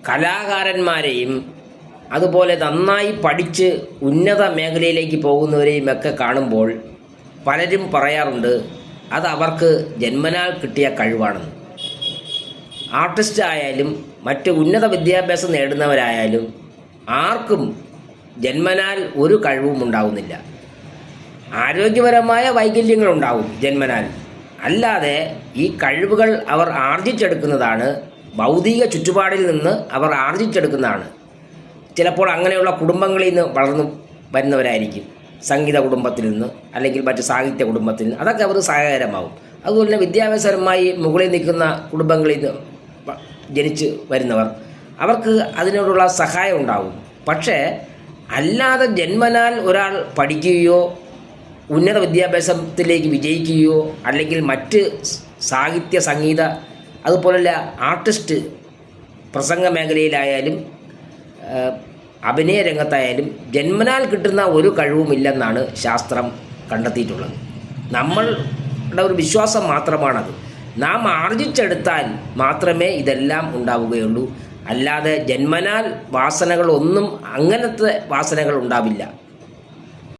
കലാകാരന്മാരെയും അതുപോലെ നന്നായി പഠിച്ച് ഉന്നത മേഖലയിലേക്ക് പോകുന്നവരെയും ഒക്കെ കാണുമ്പോൾ പലരും പറയാറുണ്ട് അത് അവർക്ക് ജന്മനാൽ കിട്ടിയ കഴിവാണെന്ന്. ആർട്ടിസ്റ്റ് ആയാലും മറ്റ് ഉന്നത വിദ്യാഭ്യാസം നേടുന്നവരായാലും ആർക്കും ജന്മനാൽ ഒരു കഴിവും ഉണ്ടാവുന്നില്ല. ആരോഗ്യപരമായ വൈകല്യങ്ങളുണ്ടാവും ജന്മനാൽ, അല്ലാതെ ഈ കഴിവുകൾ അവർ ആർജിച്ചെടുക്കുന്നതാണ്, ഭൗതിക ചുറ്റുപാടിൽ നിന്ന് അവർ ആർജിച്ചെടുക്കുന്നതാണ്. ചിലപ്പോൾ അങ്ങനെയുള്ള കുടുംബങ്ങളിൽ നിന്ന് വളർന്നു വരുന്നവരായിരിക്കും, സംഗീത കുടുംബത്തിൽ നിന്ന് അല്ലെങ്കിൽ മറ്റ് സാഹിത്യ കുടുംബത്തിൽ നിന്ന്. അതൊക്കെ അവർ സഹായകരമാവും. അതുപോലെ തന്നെ വിദ്യാഭ്യാസപരമായി മുകളിൽ നിൽക്കുന്ന കുടുംബങ്ങളിൽ നിന്ന് ജനിച്ച് വരുന്നവർ, അവർക്ക് അതിനോടുള്ള സഹായം ഉണ്ടാവും. പക്ഷേ അല്ലാതെ ജന്മനാൽ ഒരാൾ പഠിക്കുകയോ ഉന്നത വിദ്യാഭ്യാസത്തിലേക്ക് വിജയിക്കുകയോ അല്ലെങ്കിൽ മറ്റ് സാഹിത്യ സംഗീത അതുപോലുള്ള ആർട്ടിസ്റ്റ് പ്രസംഗ മേഖലയിലായാലും അഭിനയ രംഗത്തായാലും ജന്മനാൽ കിട്ടുന്ന ഒരു കഴിവുമില്ലെന്നാണ് ശാസ്ത്രം കണ്ടെത്തിയിട്ടുള്ളത്. നമ്മളുടെ ഒരു വിശ്വാസം മാത്രമാണത്. നാം ആർജിച്ചെടുത്താൽ മാത്രമേ ഇതെല്ലാം ഉണ്ടാവുകയുള്ളൂ. അല്ലാതെ ജന്മനാൽ വാസനകളൊന്നും അങ്ങനത്തെ വാസനകൾ ഉണ്ടാവില്ല.